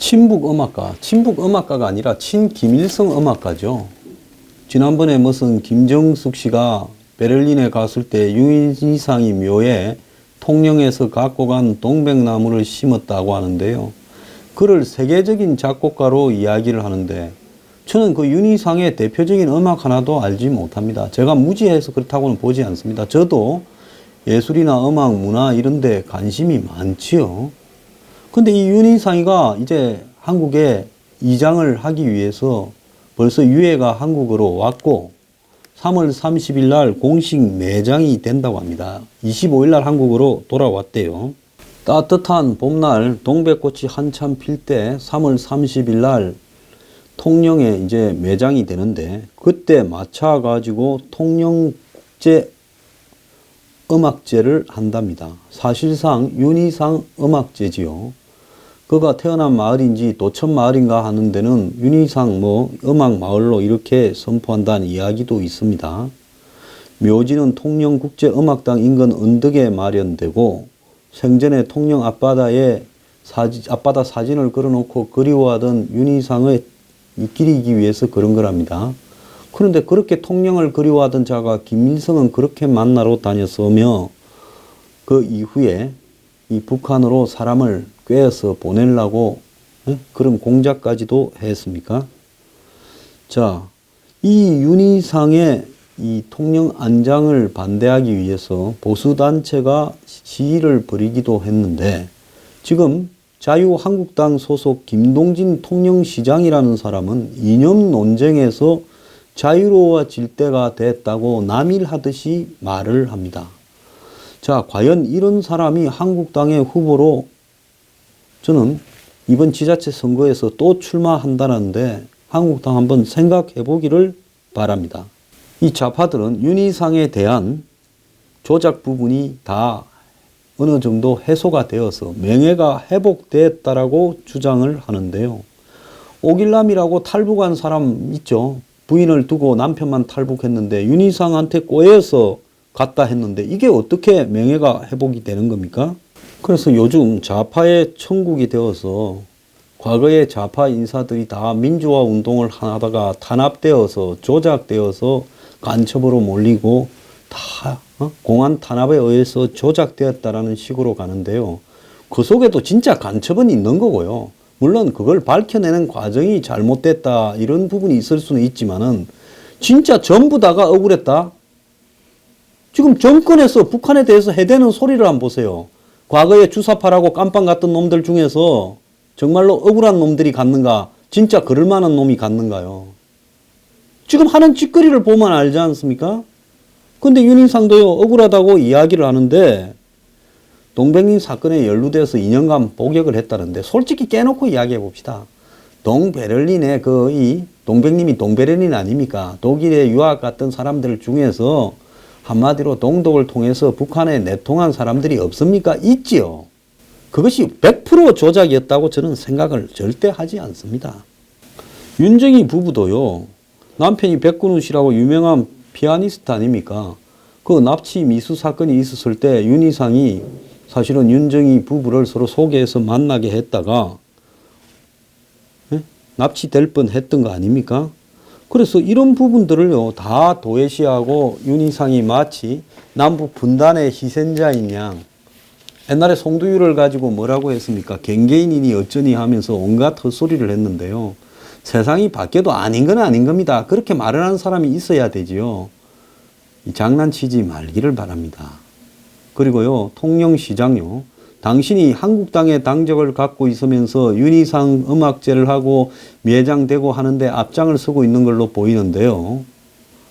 친북 음악가, 친북 음악가가 아니라 친김일성 음악가죠. 지난번에 무슨 김정숙 씨가 베를린에 갔을 때 윤희상이 묘에 통영에서 갖고 간 동백나무를 심었다고 하는데요. 그를 세계적인 작곡가로 이야기를 하는데 저는 그 윤희상의 대표적인 음악 하나도 알지 못합니다. 제가 무지해서 그렇다고는 보지 않습니다. 저도 예술이나 음악, 문화 이런 데 관심이 많지요. 근데 이 윤희상이가 이제 한국에 이장을 하기 위해서 벌써 유해가 한국으로 왔고 3월 30일 날 공식 매장이 된다고 합니다. 25일 날 한국으로 돌아왔대요. 따뜻한 봄날 동백꽃이 한참 필 때 3월 30일 날 통영에 이제 매장이 되는데 그때 맞춰 가지고 통영국제 음악제를 한답니다. 사실상 윤희상 음악제지요. 그가 태어난 마을인지 도천 마을인가 하는 데는 윤희상 음악 마을로 이렇게 선포한다는 이야기도 있습니다. 묘지는 통영국제음악당 인근 언덕에 마련되고 생전에 통영 앞바다 사진을 걸어놓고 그리워하던 윤희상을 기리기 위해서 그런 거랍니다. 그런데 그렇게 통영을 그리워하던 자가 김일성은 그렇게 만나러 다녔으며 그 이후에 이 북한으로 사람을 꿰어서 보내려고 그런 공작까지도 했습니까? 자, 이 윤희상의 이 통영 안장을 반대하기 위해서 보수단체가 시위를 벌이기도 했는데 지금 자유한국당 소속 김동진 통영시장이라는 사람은 이념 논쟁에서 자유로워질 때가 됐다고 남일하듯이 말을 합니다. 자, 과연 이런 사람이 한국당의 후보로 저는 이번 지자체 선거에서 또 출마한다는데 한국당 한번 생각해 보기를 바랍니다. 이 좌파들은 윤희상에 대한 조작 부분이 다 어느 정도 해소가 되어서 명예가 회복됐다라고 주장을 하는데요. 오길남이라고 탈북한 사람 있죠. 부인을 두고 남편만 탈북했는데 윤희상한테 꼬여서 갔다 했는데 이게 어떻게 명예가 회복이 되는 겁니까? 그래서 요즘 좌파의 천국이 되어서 과거의 좌파 인사들이 다 민주화 운동을 하다가 탄압되어서 조작되어서 간첩으로 몰리고 다 공안 탄압에 의해서 조작되었다라는 식으로 가는데요. 그 속에도 진짜 간첩은 있는 거고요. 물론 그걸 밝혀내는 과정이 잘못됐다 이런 부분이 있을 수는 있지만은 진짜 전부 다가 억울했다. 지금 정권에서 북한에 대해서 해대는 소리를 한번 보세요. 과거에 주사파라고 깜빵 갔던 놈들 중에서 정말로 억울한 놈들이 갔는가? 진짜 그럴 만한 놈이 갔는가요? 지금 하는 짓거리를 보면 알지 않습니까? 근데 윤희상도요, 억울하다고 이야기를 하는데 동백님 사건에 연루돼서 2년간 복역을 했다는데 솔직히 깨놓고 이야기해 봅시다. 동베를린의 이 동백님이 동베를린 아닙니까? 독일에 유학 갔던 사람들 중에서 한마디로 동독을 통해서 북한에 내통한 사람들이 없습니까? 있지요. 그것이 100% 조작이었다고 저는 생각을 절대 하지 않습니다. 윤정희 부부도요. 남편이 백근우 씨라고 유명한 피아니스트 아닙니까? 그 납치 미수 사건이 있었을 때 윤희상이 사실은 윤정희 부부를 서로 소개해서 만나게 했다가 납치될 뻔했던 거 아닙니까? 그래서 이런 부분들을요 다 도외시하고 윤희상이 마치 남북 분단의 희생자인 양 옛날에 송두율을 가지고 뭐라고 했습니까? 갱개인이니 어쩌니 하면서 온갖 헛소리를 했는데요. 세상이 바뀌어도 아닌 건 아닌 겁니다. 그렇게 말을 하는 사람이 있어야 되지요. 장난치지 말기를 바랍니다. 그리고요 통영시장요. 당신이 한국당의 당적을 갖고 있으면서 윤희상 음악제를 하고 매장되고 하는데 앞장을 서고 있는 걸로 보이는데요.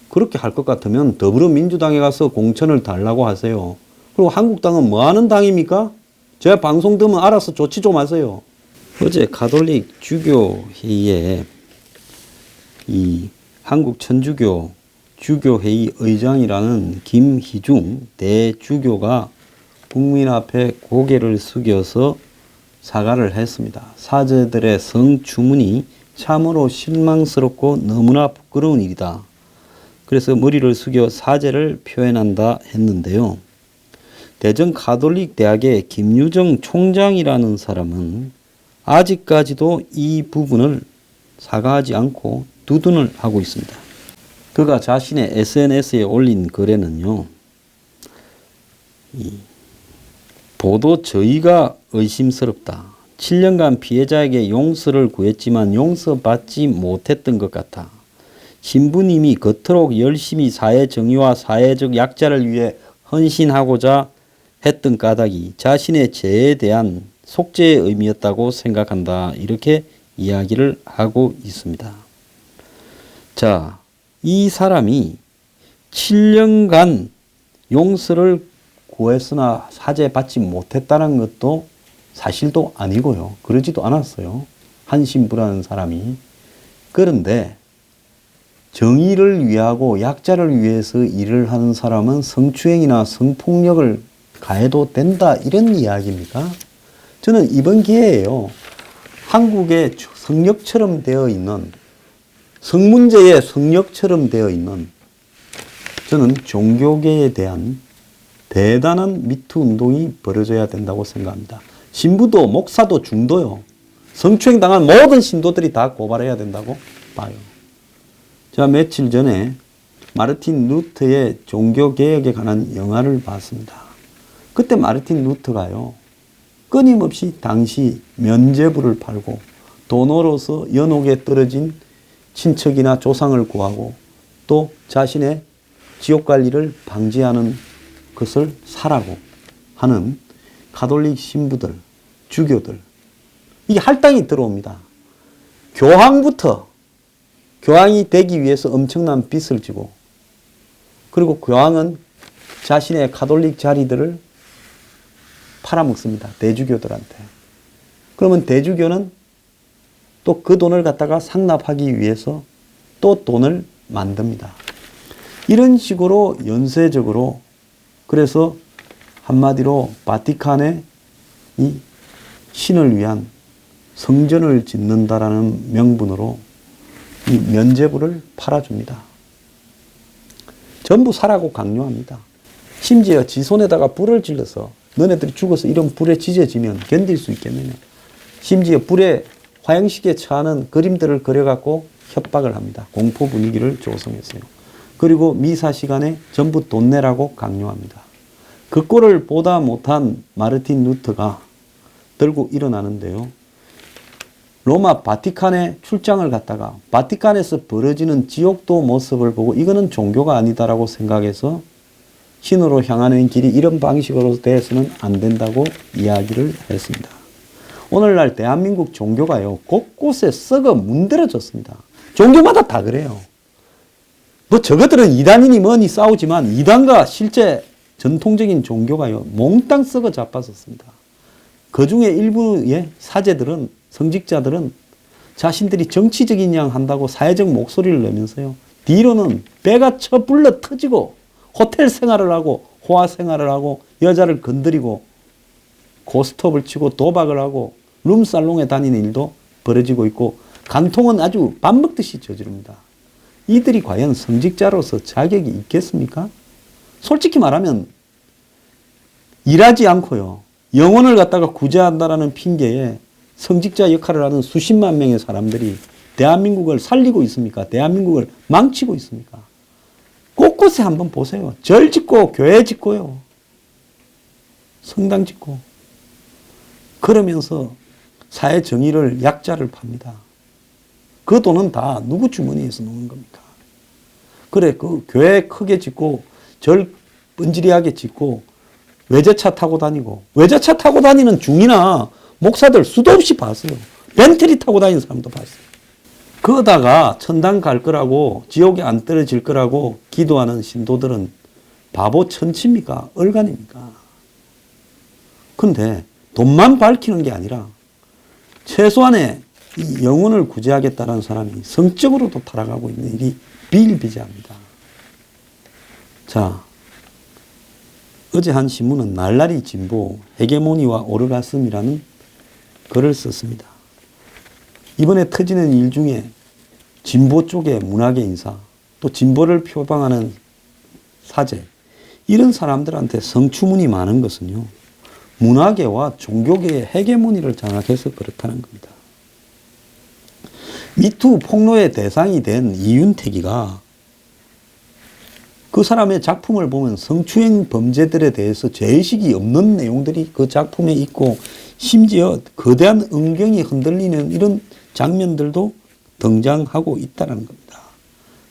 그렇게 할 것 같으면 더불어민주당에 가서 공천을 달라고 하세요. 그리고 한국당은 뭐 하는 당입니까? 제가 방송 들으면 알아서 조치 좀 하세요. 어제 가톨릭 주교회의에 이 한국천주교 주교회의 의장이라는 김희중 대주교가 국민 앞에 고개를 숙여서 사과를 했습니다. 사제들의 성추문이 참으로 실망스럽고 너무나 부끄러운 일이다. 그래서 머리를 숙여 사죄를 표현한다 했는데요. 대전 가톨릭 대학의 김유정 총장이라는 사람은 아직까지도 이 부분을 사과하지 않고 두둔을 하고 있습니다. 그가 자신의 SNS에 올린 글에는요, 보도 저희가 의심스럽다. 7년간 피해자에게 용서를 구했지만 용서받지 못했던 것 같아. 신부님이 그토록 열심히 사회 정의와 사회적 약자를 위해 헌신하고자 했던 까닭이 자신의 죄에 대한 속죄의 의미였다고 생각한다. 이렇게 이야기를 하고 있습니다. 자, 이 사람이 7년간 용서를 구했으나 사죄받지 못했다는 것도 사실도 아니고요. 그러지도 않았어요. 한 신부라는 사람이. 그런데 정의를 위하고 약자를 위해서 일을 하는 사람은 성추행이나 성폭력을 가해도 된다, 이런 이야기입니까? 저는 이번 기회에요, 한국의 성역처럼 되어 있는, 성문제의 성역처럼 되어 있는, 저는 종교계에 대한 대단한 미투 운동이 벌어져야 된다고 생각합니다. 신부도 목사도 중도요, 성추행 당한 모든 신도들이 다 고발해야 된다고 봐요. 제가 며칠 전에 마르틴 루터의 종교개혁에 관한 영화를 봤습니다. 그때 마르틴 루터가요, 끊임없이 당시 면죄부를 팔고 돈으로서 연옥에 떨어진 친척이나 조상을 구하고 또 자신의 지옥관리를 방지하는 것을 사라고 하는 가톨릭 신부들, 주교들, 이게 할당이 들어옵니다. 교황부터, 교황이 되기 위해서 엄청난 빚을 지고, 그리고 교황은 자신의 가톨릭 자리들을 팔아먹습니다. 대주교들한테. 그러면 대주교는 또 그 돈을 갖다가 상납하기 위해서 또 돈을 만듭니다. 이런 식으로 연쇄적으로, 그래서 한마디로 바티칸에 이 신을 위한 성전을 짓는다라는 명분으로 이 면죄부를 팔아줍니다. 전부 사라고 강요합니다. 심지어 지 손에다가 불을 질러서 너네들이 죽어서 이런 불에 지져지면 견딜 수 있겠느냐. 심지어 불에 화형식에 처하는 그림들을 그려갖고 협박을 합니다. 공포 분위기를 조성했어요. 그리고 미사 시간에 전부 돈 내라고 강요합니다. 그 꼴을 보다 못한 마르틴 루터가 들고 일어나는데요, 로마 바티칸에 출장을 갔다가 바티칸에서 벌어지는 지옥도 모습을 보고 이거는 종교가 아니다라고 생각해서 신으로 향하는 길이 이런 방식으로 돼서는 안 된다고 이야기를 했습니다. 오늘날 대한민국 종교가요, 곳곳에 썩어 문드러졌습니다. 종교마다 다 그래요. 뭐 저것들은 이단이니 뭐니 싸우지만 이단과 실제 전통적인 종교가요, 몽땅 썩어 자빠졌습니다. 그 중에 일부의 사제들은, 성직자들은 자신들이 정치적인 양 한다고 사회적 목소리를 내면서요, 뒤로는 배가 쳐 불러 터지고 호텔 생활을 하고 호화 생활을 하고 여자를 건드리고 고스톱을 치고 도박을 하고 룸살롱에 다니는 일도 벌어지고 있고 간통은 아주 밥 먹듯이 저지릅니다. 이들이 과연 성직자로서 자격이 있겠습니까? 솔직히 말하면 일하지 않고요, 영혼을 갖다가 구제한다라는 핑계에 성직자 역할을 하는 수십만 명의 사람들이 대한민국을 살리고 있습니까? 대한민국을 망치고 있습니까? 곳곳에 한번 보세요. 절 짓고 교회 짓고요, 성당 짓고, 그러면서 사회 정의를, 약자를 팝니다. 그 돈은 다 누구 주머니에서 노는 겁니까? 그래, 그 교회 크게 짓고 절 뻔질이하게 짓고 외제차 타고 다니고, 외제차 타고 다니는 중이나 목사들 수도 없이 봤어요. 벤틀리 타고 다니는 사람도 봤어요. 그러다가 천당 갈 거라고, 지옥에 안 떨어질 거라고 기도하는 신도들은 바보 천치입니까? 얼간입니까? 근데 돈만 밝히는 게 아니라 최소한의 이 영혼을 구제하겠다는 사람이 성적으로도 타락하고 있는 일이 비일비재합니다. 자, 어제 한 신문은 날라리 진보, 헤게모니와 오르가슴이라는 글을 썼습니다. 이번에 터지는 일 중에 진보 쪽의 문학의 인사, 또 진보를 표방하는 사제, 이런 사람들한테 성추문이 많은 것은요, 문화계와 종교계의 헤게모니를 장악해서 그렇다는 겁니다. 미투 폭로의 대상이 된 이윤택이가 그 사람의 작품을 보면 성추행 범죄들에 대해서 죄의식이 없는 내용들이 그 작품에 있고 심지어 거대한 은경이 흔들리는 이런 장면들도 등장하고 있다는 겁니다.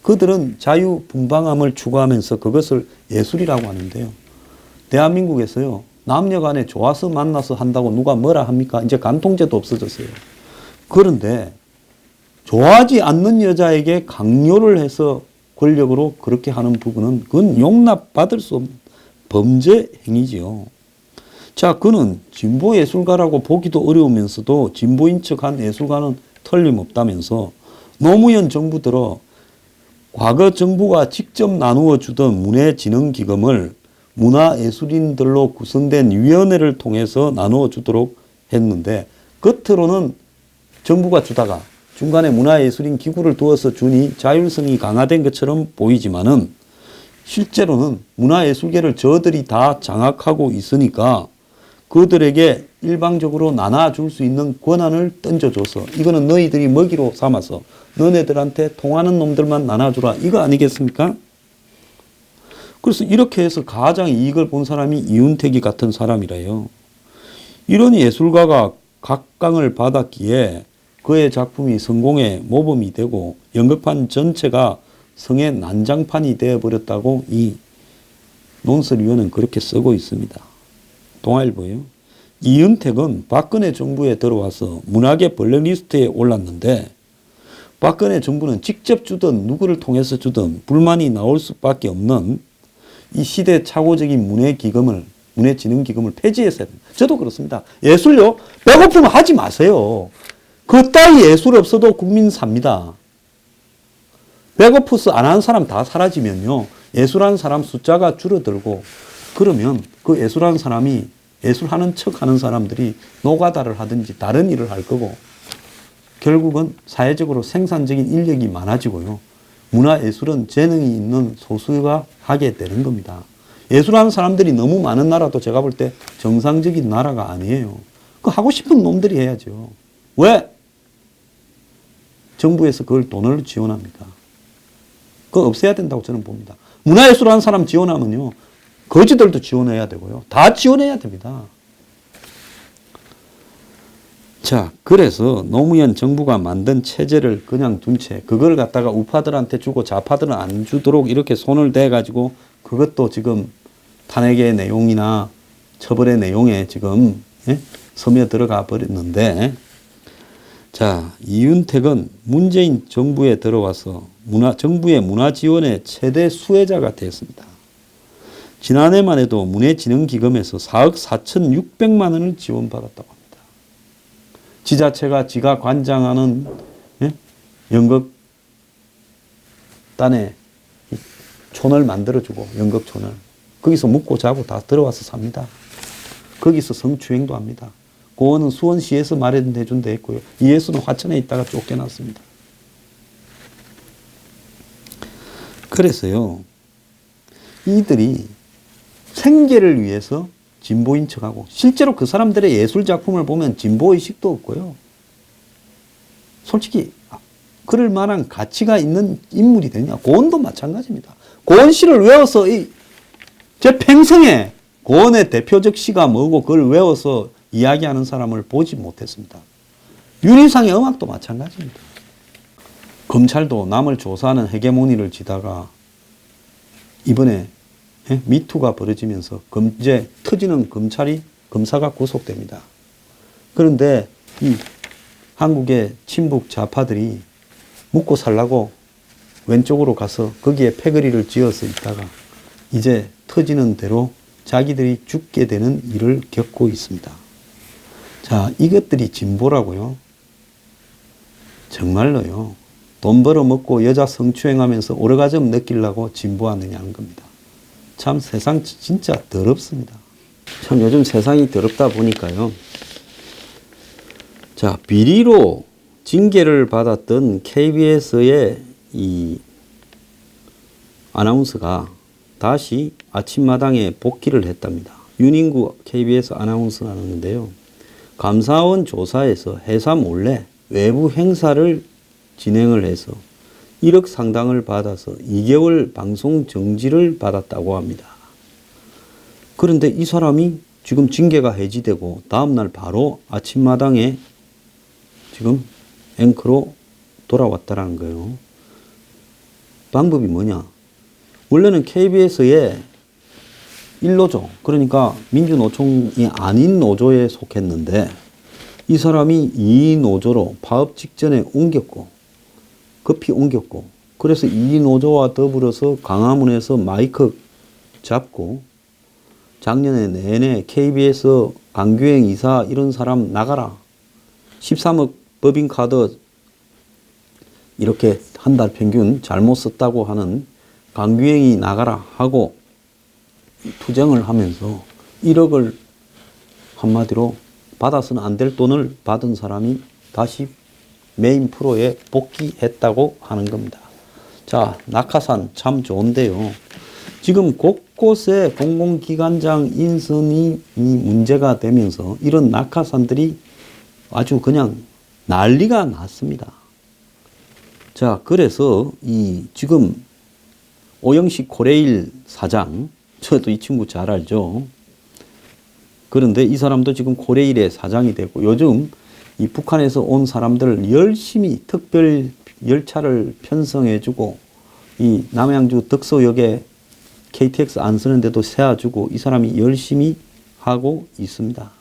그들은 자유분방함을 추구하면서 그것을 예술이라고 하는데요. 대한민국에서요, 남녀 간에 좋아서 만나서 한다고 누가 뭐라 합니까? 이제 간통죄도 없어졌어요. 그런데 좋아하지 않는 여자에게 강요를 해서 권력으로 그렇게 하는 부분은 그건 용납받을 수 없는 범죄 행위지요. 자, 그는 진보 예술가라고 보기도 어려우면서도 진보인 척한 예술가는 틀림없다면서 노무현 정부 들어 과거 정부가 직접 나누어 주던 문해진흥기금을 문화예술인들로 구성된 위원회를 통해서 나누어 주도록 했는데 겉으로는 정부가 주다가 중간에 문화예술인 기구를 두어서 주니 자율성이 강화된 것처럼 보이지만은 실제로는 문화예술계를 저들이 다 장악하고 있으니까 그들에게 일방적으로 나눠줄 수 있는 권한을 던져줘서 이거는 너희들이 먹이로 삼아서 너네들한테 통하는 놈들만 나눠주라 이거 아니겠습니까? 그래서 이렇게 해서 가장 이익을 본 사람이 이윤택이 같은 사람이래요. 이런 예술가가 각광을 받았기에 그의 작품이 성공의 모범이 되고 연극판 전체가 성의 난장판이 되어버렸다고 이 논설위원은 그렇게 쓰고 있습니다. 동아일보요. 이윤택은 박근혜 정부에 들어와서 문학의 블랙리스트에 올랐는데 박근혜 정부는 직접 주든 누구를 통해서 주든 불만이 나올 수밖에 없는 이 시대착오적인 문해진흥기금을 폐지했어야 됩니다. 저도 그렇습니다. 예술요, 배고프면 하지 마세요. 그 따위 예술 없어도 국민 삽니다. 배고프서 안 하는 사람 다 사라지면요, 예술하는 사람 숫자가 줄어들고 그러면 그 예술하는 사람이 예술하는 척 하는 사람들이 노가다를 하든지 다른 일을 할 거고 결국은 사회적으로 생산적인 인력이 많아지고요. 문화예술은 재능이 있는 소수가 하게 되는 겁니다. 예술하는 사람들이 너무 많은 나라도 제가 볼 때 정상적인 나라가 아니에요. 그 하고 싶은 놈들이 해야죠. 왜? 정부에서 그걸 돈을 지원합니까? 그거 없애야 된다고 저는 봅니다. 문화예술하는 사람 지원하면요, 거지들도 지원해야 되고요. 다 지원해야 됩니다. 자, 그래서 노무현 정부가 만든 체제를 그냥 둔 채 그걸 갖다가 우파들한테 주고 좌파들은 안 주도록 이렇게 손을 대가지고 그것도 지금 탄핵의 내용이나 처벌의 내용에 지금 스며들어가 버렸는데, 자, 이윤택은 문재인 정부에 들어와서 정부의 문화 지원의 최대 수혜자가 되었습니다. 지난해만 해도 문해진흥기금에서 4억 4,600만 원을 지원받았다고 합니다. 지자체가 지가 관장하는 연극단에 촌을 만들어주고 연극촌을 거기서 묵고 자고 다 들어와서 삽니다. 거기서 성추행도 합니다. 그거는 수원시에서 마련해 준 데 있고요. 이예수는 화천에 있다가 쫓겨났습니다. 그래서요, 이들이 생계를 위해서 진보인 척하고 실제로 그 사람들의 예술작품을 보면 진보의식도 없고요. 솔직히 그럴 만한 가치가 있는 인물이 되냐? 고은도 마찬가지입니다. 고은 시를 외워서 제 평생에 고은의 대표적 시가 뭐고 그걸 외워서 이야기하는 사람을 보지 못했습니다. 윤희상의 음악도 마찬가지입니다. 검찰도 남을 조사하는 헤게모니를 지다가 이번에 미투가 벌어지면서 이제 터지는 검사가 구속됩니다. 그런데 이 한국의 친북 좌파들이 묵고 살라고 왼쪽으로 가서 거기에 패거리를 지어서 있다가 이제 터지는 대로 자기들이 죽게 되는 일을 겪고 있습니다. 자, 이것들이 진보라고요? 정말로요. 돈 벌어먹고 여자 성추행하면서 오르가즘 느끼려고 진보하느냐는 겁니다. 참 세상 진짜 더럽습니다. 참 요즘 세상이 더럽다 보니까요. 자, 비리로 징계를 받았던 KBS의 이 아나운서가 다시 아침마당에 복귀를 했답니다. 윤인구 KBS 아나운서 하는데요. 감사원 조사에서 회사 몰래 외부 행사를 진행을 해서 1억 상당을 받아서 2개월 방송 정지를 받았다고 합니다. 그런데 이 사람이 지금 징계가 해지되고 다음날 바로 아침마당에 지금 앵커로 돌아왔다는 거예요. 방법이 뭐냐? 원래는 KBS의 1노조, 그러니까 민주노총이 아닌 노조에 속했는데 이 사람이 2노조로 파업 직전에 급히 옮겼고 그래서 2노조와 더불어서 강화문에서 마이크 잡고 작년에 내내 KBS 강규행 이사 이런 사람 나가라. 13억 법인카드 이렇게 한 달 평균 잘못 썼다고 하는 강규행이 나가라 하고 투쟁을 하면서 1억을 한마디로 받아서는 안 될 돈을 받은 사람이 다시 메인 프로에 복귀했다고 하는 겁니다. 자, 낙하산 참 좋은데요. 지금 곳곳에 공공기관장 인선이 문제가 되면서 이런 낙하산들이 아주 그냥 난리가 났습니다. 자, 그래서 지금 오영식 코레일 사장, 저도 이 친구 잘 알죠. 그런데 이 사람도 지금 코레일의 사장이 되고 요즘 이 북한에서 온 사람들을 열심히 특별 열차를 편성해주고 이 남양주 덕소역에 KTX 안 쓰는데도 세워주고 이 사람이 열심히 하고 있습니다.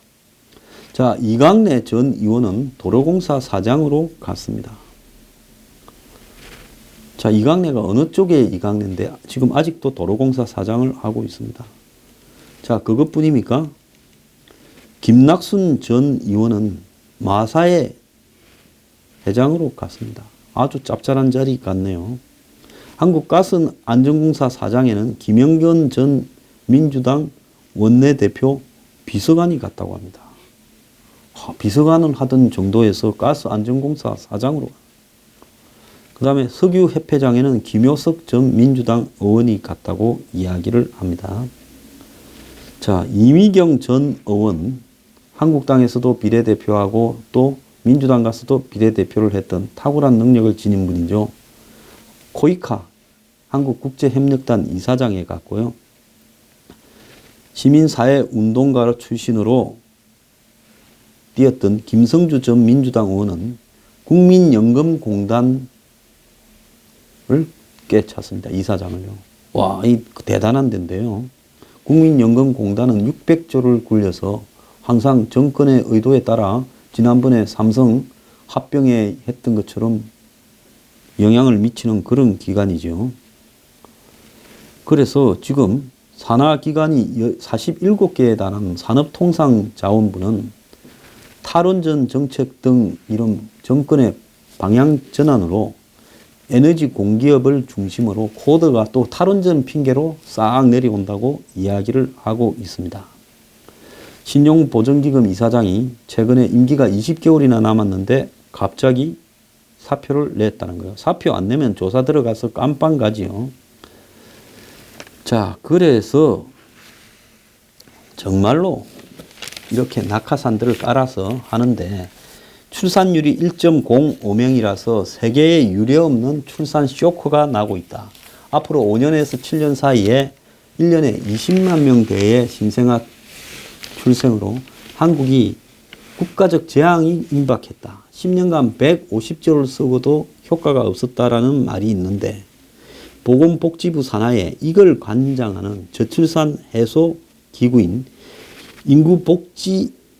자, 이강래 전 의원은 도로공사 사장으로 갔습니다. 자, 이강래가 어느 쪽에 이강래인데 지금 아직도 도로공사 사장을 하고 있습니다. 자, 그것뿐입니까? 김낙순 전 의원은 마사의 회장으로 갔습니다. 아주 짭짤한 자리 같네요. 한국가스안전공사 사장에는 김영견 전 민주당 원내대표 비서관이 갔다고 합니다. 비서관을 하던 정도에서 가스안전공사 사장으로. 그 다음에 석유협회장에는 김효석 전 민주당 의원이 갔다고 이야기를 합니다. 자, 이미경 전 의원, 한국당에서도 비례대표하고 또 민주당 가서도 비례대표를 했던 탁월한 능력을 지닌 분이죠. 코이카, 한국국제협력단 이사장에 갔고요. 시민사회운동가 출신으로 뛰었던 김성주 전 민주당 의원은 국민연금공단을 꿰찼습니다. 이사장을요. 와, 이 대단한 데인데요. 국민연금공단은 600조를 굴려서 항상 정권의 의도에 따라 지난번에 삼성 합병에 했던 것처럼 영향을 미치는 그런 기관이죠. 그래서 지금 산하기관이 47개에 달하는 산업통상자원부는 탈원전 정책 등 이런 정권의 방향 전환으로 에너지 공기업을 중심으로 코드가 또 탈원전 핑계로 싹 내려온다고 이야기를 하고 있습니다. 신용보전기금 이사장이 최근에 임기가 20개월이나 남았는데 갑자기 사표를 냈다는 거예요. 사표 안 내면 조사 들어가서 깜빵 가지요. 자, 그래서 정말로 이렇게 낙하산들을 깔아서 하는데 출산율이 1.05명이라서 세계에 유례없는 출산 쇼크가 나고 있다. 앞으로 5년에서 7년 사이에 1년에 20만 명대의 신생아 출생으로 한국이 국가적 재앙이 임박했다. 10년간 150조를 쓰고도 효과가 없었다라는 말이 있는데 보건복지부 산하에 이걸 관장하는 저출산 해소 기구인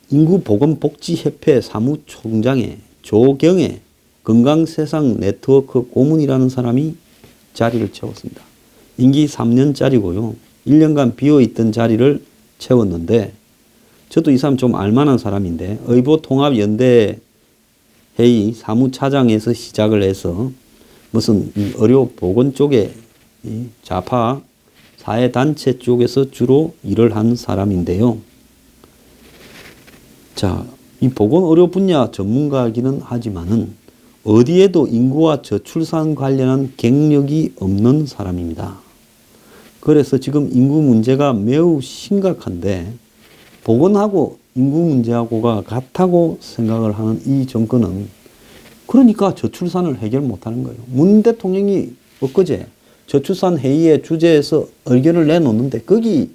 인구보건복지협회 사무총장의 조경애 건강세상 네트워크 고문이라는 사람이 자리를 채웠습니다. 임기 3년짜리고요. 1년간 비어있던 자리를 채웠는데 저도 이 사람 좀 알만한 사람인데 의보통합연대 회의 사무차장에서 시작을 해서 무슨 의료보건 쪽에 좌파 사회단체 쪽에서 주로 일을 한 사람인데요. 자, 이 보건의료 분야 전문가이기는 하지만은 어디에도 인구와 저출산 관련한 경력이 없는 사람입니다. 그래서 지금 인구 문제가 매우 심각한데 보건하고 인구 문제하고가 같다고 생각을 하는 이 정권은 그러니까 저출산을 해결 못하는 거예요. 문 대통령이 엊그제 저출산 회의의 주제에서 의견을 내놓는데 거기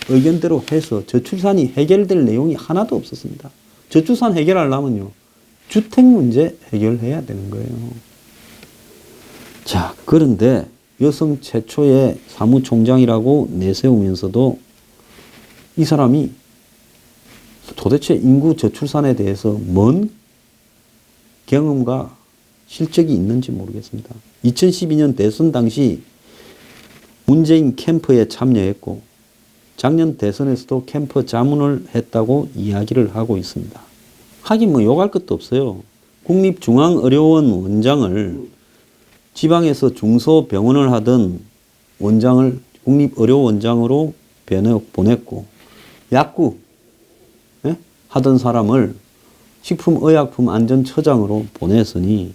의견대로 해서 저출산이 해결될 내용이 하나도 없었습니다. 저출산 해결하려면요, 주택 문제 해결해야 되는 거예요. 자, 그런데 여성 최초의 사무총장이라고 내세우면서도 이 사람이 도대체 인구 저출산에 대해서 뭔 경험과 실적이 있는지 모르겠습니다. 2012년 대선 당시 문재인 캠프에 참여했고 작년 대선에서도 캠프 자문을 했다고 이야기를 하고 있습니다. 하긴 뭐 욕할 것도 없어요. 국립중앙의료원 원장을 지방에서 중소병원을 하던 원장을 국립의료원장으로 보냈고 약국 하던 사람을 식품의약품안전처장으로 보냈으니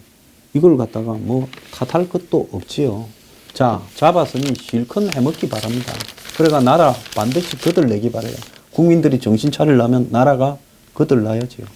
이걸 갖다가 뭐 탓할 것도 없지요. 자, 잡았으니 실컷 해먹기 바랍니다. 그래가 나라 반드시 거들내기 바라요. 국민들이 정신 차리려면 나라가 거들나야지요.